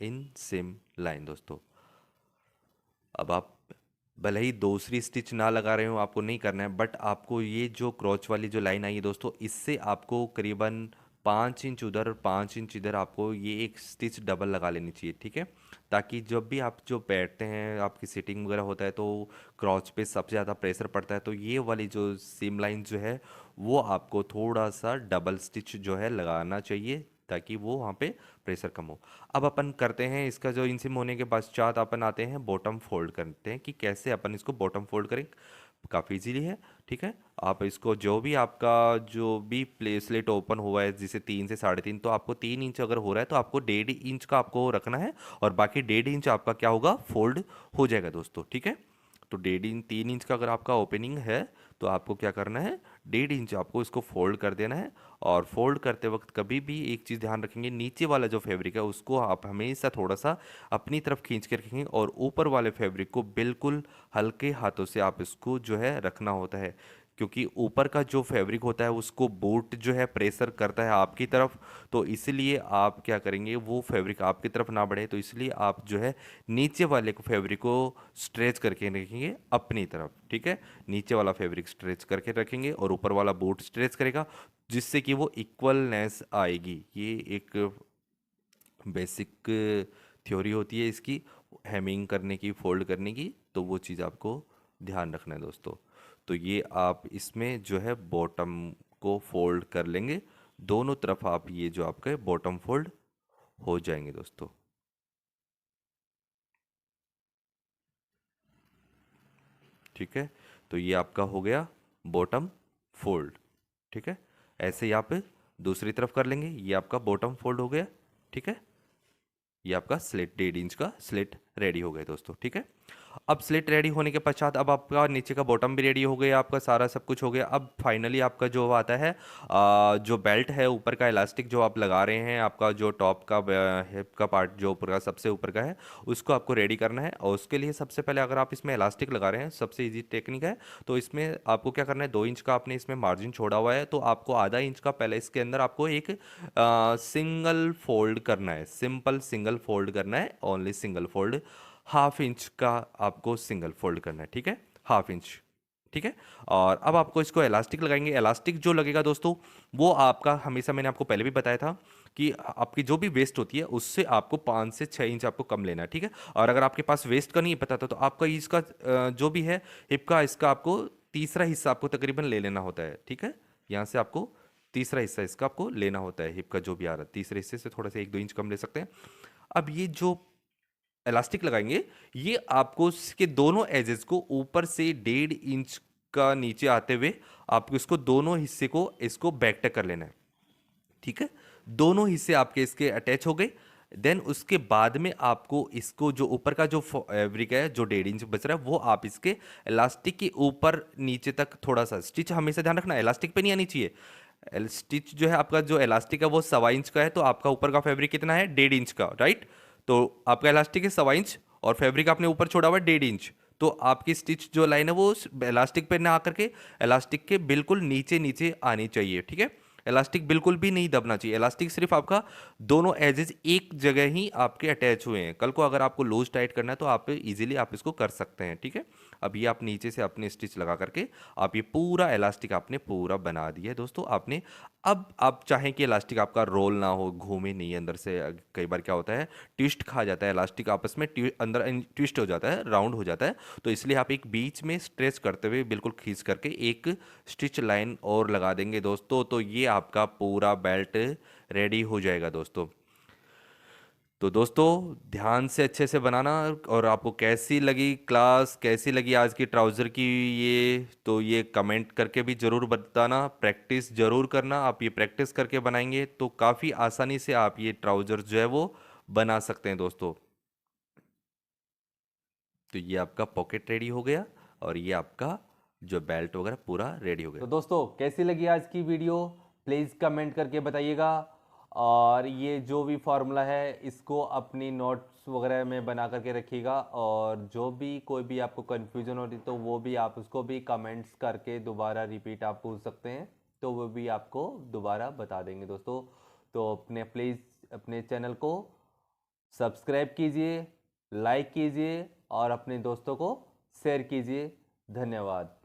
इन सिम लाइन दोस्तों। अब आप भले ही दूसरी स्टिच ना लगा रहे हो, आपको नहीं करना है, बट आपको ये जो क्रॉच वाली जो लाइन आई है दोस्तों, इससे आपको करीबन 5 इंच उधर और 5 इंच इधर आपको ये एक स्टिच डबल लगा लेनी चाहिए, ठीक है। ताकि जब भी आप जो बैठते हैं आपकी सीटिंग वगैरह होता है तो क्रॉच पे सबसे ज़्यादा प्रेशर पड़ता है, तो ये वाली जो सिम लाइन जो है वो आपको थोड़ा सा डबल स्टिच जो है लगाना चाहिए ताकि वो वहाँ पे प्रेशर कम हो। अब अपन करते हैं इसका जो इंसिम होने के पश्चात अपन आते हैं बॉटम फोल्ड करते हैं कि कैसे अपन इसको बॉटम फोल्ड करें। काफ़ी इजीली है, ठीक है। आप इसको जो भी आपका जो भी प्लेसलेट ओपन हुआ है जिसे 3 से 3.5, तो आपको 3 इंच अगर हो रहा है तो आपको 1.5 इंच का आपको रखना है और बाकी 1.5 इंच आपका क्या होगा फोल्ड हो जाएगा दोस्तों, ठीक है। तो 1.5 3 इंच का अगर आपका ओपनिंग है तो आपको क्या करना है, 1.5 इंच आपको इसको फोल्ड कर देना है। और फोल्ड करते वक्त कभी भी एक चीज़ ध्यान रखेंगे, नीचे वाला जो फैब्रिक है उसको आप हमेशा थोड़ा सा अपनी तरफ खींच के रखेंगे और ऊपर वाले फैब्रिक को बिल्कुल हल्के हाथों से आप इसको जो है रखना होता है, क्योंकि ऊपर का जो फैब्रिक होता है उसको बोट जो है प्रेशर करता है आपकी तरफ। तो इसलिए आप क्या करेंगे, वो फैब्रिक आपकी तरफ ना बढ़े, तो इसलिए आप जो है नीचे वाले को फैब्रिक को स्ट्रेच करके रखेंगे अपनी तरफ, ठीक है। नीचे वाला फैब्रिक स्ट्रेच करके रखेंगे और ऊपर वाला बोट स्ट्रेच करेगा, जिससे कि वो इक्वलनेस आएगी। ये एक बेसिक थ्योरी होती है इसकी, हेमिंग करने की, फोल्ड करने की, तो वो चीज़ आपको ध्यान रखना है दोस्तों। तो ये आप इसमें जो है बॉटम को फोल्ड कर लेंगे, दोनों तरफ आप ये जो आपके बॉटम फोल्ड हो जाएंगे दोस्तों, ठीक है। तो ये आपका हो गया बॉटम फोल्ड, ठीक है। ऐसे ही आप दूसरी तरफ कर लेंगे, ये आपका बॉटम फोल्ड हो गया, ठीक है। ये आपका स्लिट 1.5 इंच का स्लिट रेडी हो गया दोस्तों, ठीक है। अब स्लिट रेडी होने के पश्चात अब आपका नीचे का बॉटम भी रेडी हो गया, आपका सारा सब कुछ हो गया। अब फाइनली आपका जो आता है जो बेल्ट है, ऊपर का इलास्टिक जो आप लगा रहे हैं, आपका जो टॉप का हिप का पार्ट जो ऊपर का सबसे ऊपर का है उसको आपको रेडी करना है। और उसके लिए सबसे पहले अगर आप इसमें इलास्टिक लगा रहे हैं, सबसे ईजी टेक्निक है, तो इसमें आपको क्या करना है, 2 इंच का आपने इसमें मार्जिन छोड़ा हुआ है, तो आपको आधा इंच का पहले इसके अंदर आपको एक सिंगल फोल्ड करना है, सिंपल सिंगल फोल्ड करना है, ओनली सिंगल फोल्ड। 1/2 इंच का आपको सिंगल फोल्ड करना है, ठीक है, 1/2 इंच, ठीक है। और अब आपको इसको इलास्टिक लगाएंगे। इलास्टिक जो लगेगा दोस्तों वो आपका हमेशा, मैंने आपको पहले भी बताया था कि आपकी जो भी वेस्ट होती है उससे आपको 5 से 6 इंच आपको कम लेना है, ठीक है। और अगर आपके पास वेस्ट का नहीं पता था तो आपका इसका जो भी है हिप का, इसका आपको तीसरा हिस्सा आपको तकरीबन ले लेना होता है, ठीक है। यहाँ से आपको तीसरा हिस्सा इसका आपको लेना होता है, हिप का जो भी आ रहा है तीसरे हिस्से से थोड़ा सा 1-2 इंच कम ले सकते हैं। अब ये जो इलास्टिक लगाएंगे, ये आपको इसके दोनों एजेस को ऊपर से 1.5 इंच का नीचे आते हुए आपको इसको दोनों हिस्से को इसको बैक टक कर लेना है, ठीक है। दोनों हिस्से आपके इसके अटैच हो गए। देन उसके बाद में आपको इसको जो ऊपर का जो फैब्रिक है जो 1.5 इंच बच रहा है वो आप इसके इलास्टिक के ऊपर नीचे तक थोड़ा सा, स्टिच हमेशा ध्यान रखना इलास्टिक पे नहीं आनी चाहिए। स्टिच जो है आपका जो इलास्टिक है वो 1.25 इंच का है, तो आपका ऊपर का फैब्रिक कितना है, 1.5 इंच का, राइट। तो आपका इलास्टिक है 1.25 इंच और फैब्रिक आपने ऊपर छोड़ा हुआ है 1.5 इंच, तो आपकी स्टिच जो लाइन है वो इलास्टिक पे ना आकर के इलास्टिक के बिल्कुल नीचे नीचे आनी चाहिए, ठीक है। इलास्टिक बिल्कुल भी नहीं दबना चाहिए, इलास्टिक सिर्फ आपका दोनों एजेस एक जगह ही आपके अटैच हुए हैं। कल को अगर आपको लूज टाइट करना है तो आप इजीली आप इसको कर सकते हैं, ठीक है। अब ये आप नीचे से अपने स्टिच लगा करके आप ये पूरा इलास्टिक आपने पूरा बना दिया है दोस्तों आपने। अब आप चाहें कि इलास्टिक आपका रोल ना हो, घूमे नहीं अंदर से, कई बार क्या होता है ट्विस्ट खा जाता है इलास्टिक, आपस में अंदर ट्विस्ट हो जाता है, राउंड हो जाता है, तो इसलिए आप एक बीच में स्ट्रेच करते हुए बिल्कुल खींच करके एक स्टिच लाइन और लगा देंगे दोस्तों, तो ये आपका पूरा बेल्ट रेडी हो जाएगा दोस्तों। तो दोस्तों ध्यान से अच्छे से बनाना। और आपको कैसी लगी क्लास, कैसी लगी आज की ट्राउज़र की ये, तो ये कमेंट करके भी ज़रूर बताना। प्रैक्टिस ज़रूर करना, आप ये प्रैक्टिस करके बनाएंगे तो काफ़ी आसानी से आप ये ट्राउज़र जो है वो बना सकते हैं दोस्तों। तो ये आपका पॉकेट रेडी हो गया और ये आपका जो बेल्ट वगैरह पूरा रेडी हो गया। तो दोस्तों कैसी लगी आज की वीडियो प्लीज़ कमेंट करके बताइएगा। और ये जो भी फार्मूला है इसको अपनी नोट्स वगैरह में बना करके रखिएगा, और जो भी कोई भी आपको कन्फ्यूजन हो रही तो वो भी आप उसको भी कमेंट्स करके दोबारा रिपीट आप पूछ सकते हैं, तो वो भी आपको दोबारा बता देंगे दोस्तों। तो अपने प्लीज़ अपने चैनल को सब्सक्राइब कीजिए, लाइक कीजिए और अपने दोस्तों को शेयर कीजिए। धन्यवाद।